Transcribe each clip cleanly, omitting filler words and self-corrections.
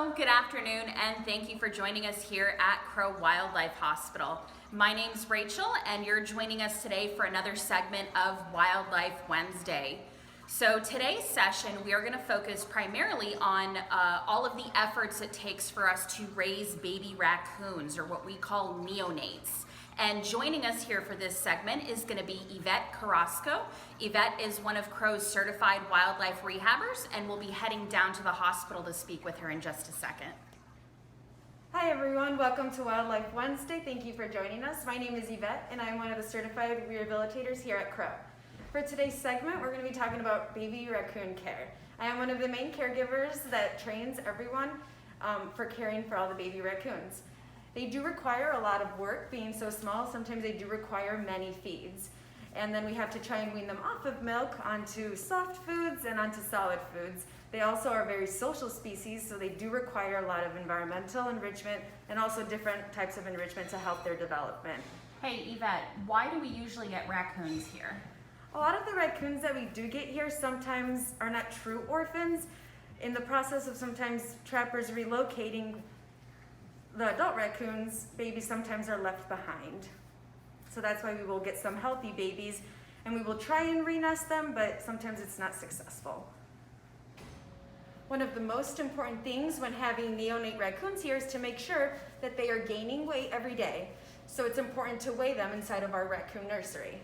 Hello, good afternoon, and thank you for joining us here at Crow Wildlife Hospital. My name's Rachel, and you're joining us today for another segment of Wildlife Wednesday. So today's session, we are going to focus primarily on all of the efforts it takes for us to raise baby raccoons, or what we call neonates. And joining us here for this segment is going to be Yvette Carrasco. Yvette is one of Crow's certified wildlife rehabbers, and we'll be heading down to the hospital to speak with her in just a second. Hi everyone, welcome to Wildlife Wednesday. Thank you for joining us. My name is Yvette and I'm one of the certified rehabilitators here at Crow. For today's segment, we're going to be talking about baby raccoon care. I am one of the main caregivers that trains everyone for caring for all the baby raccoons. They do require a lot of work, being so small. Sometimes they do require many feeds. And then we have to try and wean them off of milk onto soft foods and onto solid foods. They also are very social species, so they do require a lot of environmental enrichment and also different types of enrichment to help their development. Hey Yvette, why do we usually get raccoons here? A lot of the raccoons that we do get here sometimes are not true orphans. In the process of sometimes trappers relocating the adult raccoons, babies sometimes are left behind. So that's why we will get some healthy babies and we will try and re-nest them, but sometimes it's not successful. One of the most important things when having neonate raccoons here is to make sure that they are gaining weight every day. So it's important to weigh them inside of our raccoon nursery.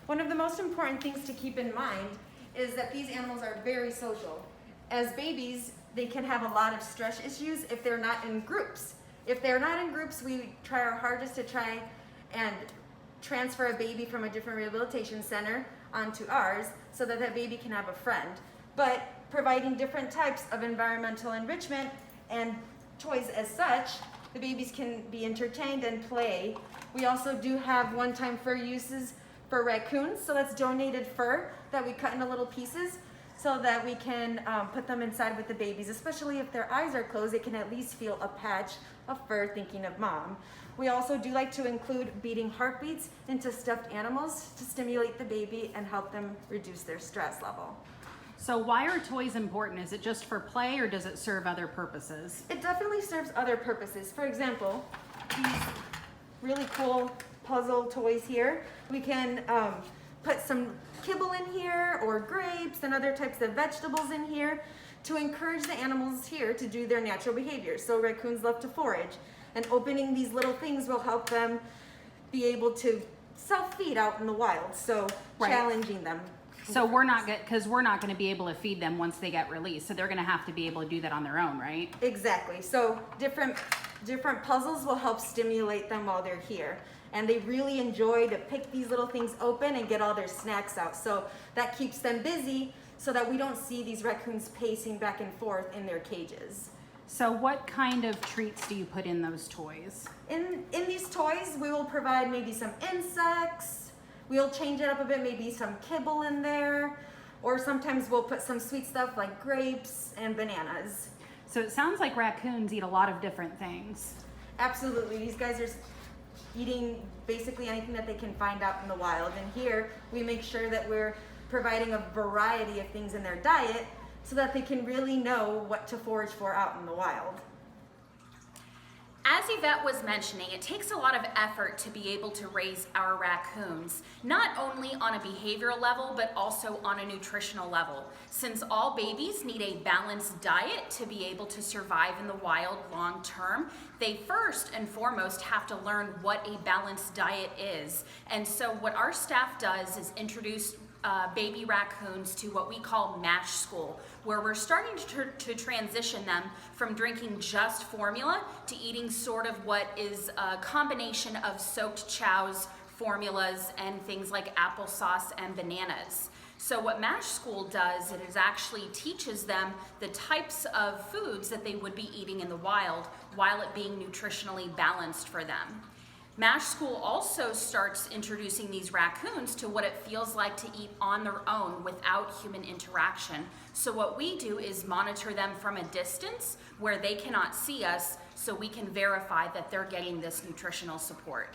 One of the most important things to keep in mind is that these animals are very social. As babies, they can have a lot of stress issues if they're not in groups. If they're not in groups, we try our hardest to try and transfer a baby from a different rehabilitation center onto ours so that that baby can have a friend. But providing different types of environmental enrichment and toys as such, the babies can be entertained and play. We also do have one-time fur uses for raccoons, so that's donated fur that we cut into little pieces so that we can put them inside with the babies. Especially if their eyes are closed, they can at least feel a patch of fur thinking of mom. We also do like to include beating heartbeats into stuffed animals to stimulate the baby and help them reduce their stress level. So why are toys important? Is it just for play or does it serve other purposes? It definitely serves other purposes. For example, these really cool puzzle toys here. We can put some kibble in here or grapes and other types of vegetables in here to encourage the animals here to do their natural behavior. So raccoons love to forage, and opening these little things will help them be able to self-feed out in the wild. So challenging them. So we're not going to be able to feed them once they get released. So they're going to have to be able to do that on their own, right? Exactly. So different puzzles will help stimulate them while they're here. And they really enjoy to pick these little things open and get all their snacks out. So that keeps them busy so that we don't see these raccoons pacing back and forth in their cages. So what kind of treats do you put in those toys? In these toys, we will provide maybe some insects. We'll change it up a bit, maybe some kibble in there. Or sometimes we'll put some sweet stuff like grapes and bananas. So it sounds like raccoons eat a lot of different things. Absolutely. These guys are eating basically anything that they can find out in the wild. And here we make sure that we're providing a variety of things in their diet so that they can really know what to forage for out in the wild. As Yvette was mentioning, it takes a lot of effort to be able to raise our raccoons, not only on a behavioral level, but also on a nutritional level. Since all babies need a balanced diet to be able to survive in the wild long term, they first and foremost have to learn what a balanced diet is. And so what our staff does is introduce baby raccoons to what we call MASH school, where we're starting to transition them from drinking just formula to eating sort of what is a combination of soaked chows, formulas, and things like applesauce and bananas. So what MASH school does, it is actually teaches them the types of foods that they would be eating in the wild while it being nutritionally balanced for them. MASH school also starts introducing these raccoons to what it feels like to eat on their own without human interaction. So what we do is monitor them from a distance where they cannot see us, so we can verify that they're getting this nutritional support.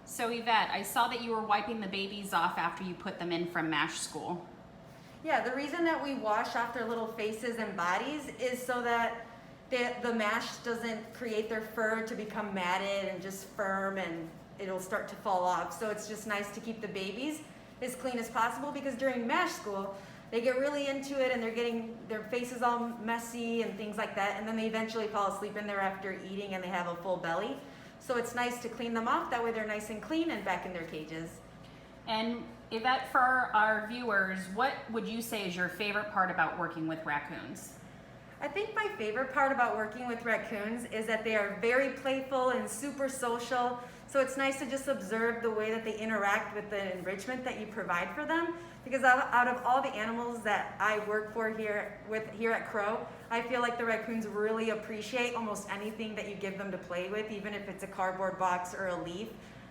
So Yvette, I saw that you were wiping the babies off after you put them in from MASH school. Yeah, the reason that we wash off their little faces and bodies is so that the mash doesn't create their fur to become matted and just firm, and it'll start to fall off. So it's just nice to keep the babies as clean as possible, because during MASH school, they get really into it and they're getting their faces all messy and things like that, and then they eventually fall asleep in there after eating and they have a full belly. So it's nice to clean them off, that way they're nice and clean and back in their cages. And Yvette, for our viewers, what would you say is your favorite part about working with raccoons? I think my favorite part about working with raccoons is that they are very playful and super social. So it's nice to just observe the way that they interact with the enrichment that you provide for them. Because out of all the animals that I work for here at Crow, I feel like the raccoons really appreciate almost anything that you give them to play with, even if it's a cardboard box or a leaf.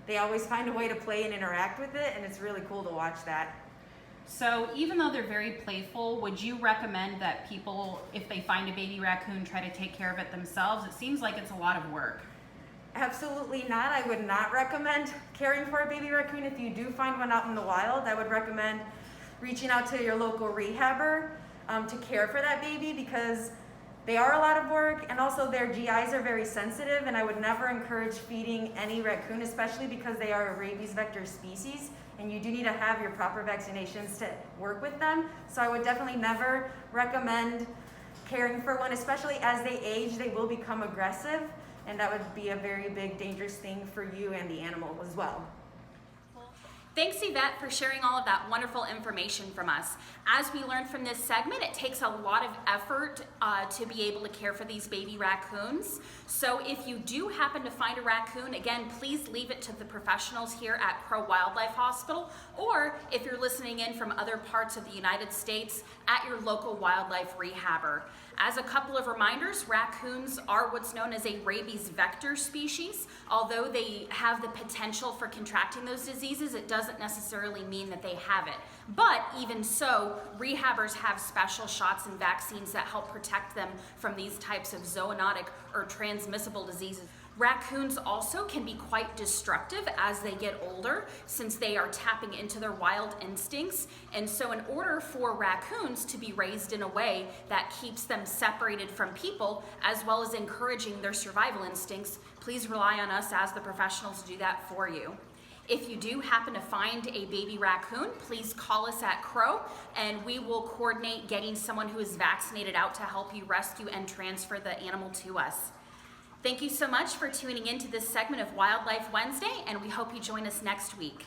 They always find a way to play and interact with it, and it's really cool to watch that. So even though they're very playful, would you recommend that people, if they find a baby raccoon, try to take care of it themselves? It seems like it's a lot of work. Absolutely not. I would not recommend caring for a baby raccoon. If you do find one out in the wild, I would recommend reaching out to your local rehabber to care for that baby, because they are a lot of work, and also their GIs are very sensitive, and I would never encourage feeding any raccoon, especially because they are a rabies vector species, and you do need to have your proper vaccinations to work with them. So I would definitely never recommend caring for one, especially as they age, they will become aggressive, and that would be a very big dangerous thing for you and the animal as well. Thanks, Yvette, for sharing all of that wonderful information from us. As we learned from this segment, it takes a lot of effort to be able to care for these baby raccoons. So if you do happen to find a raccoon, again, please leave it to the professionals here at Crow Wildlife Hospital, or if you're listening in from other parts of the United States, at your local wildlife rehabber. As a couple of reminders, raccoons are what's known as a rabies vector species. Although they have the potential for contracting those diseases, it doesn't necessarily mean that they have it. But even so, rehabbers have special shots and vaccines that help protect them from these types of zoonotic or transmissible diseases. Raccoons also can be quite destructive as they get older, since they are tapping into their wild instincts. And so in order for raccoons to be raised in a way that keeps them separated from people, as well as encouraging their survival instincts, please rely on us as the professionals to do that for you. If you do happen to find a baby raccoon, please call us at Crow, and we will coordinate getting someone who is vaccinated out to help you rescue and transfer the animal to us. Thank you so much for tuning into this segment of Wildlife Wednesday, and we hope you join us next week.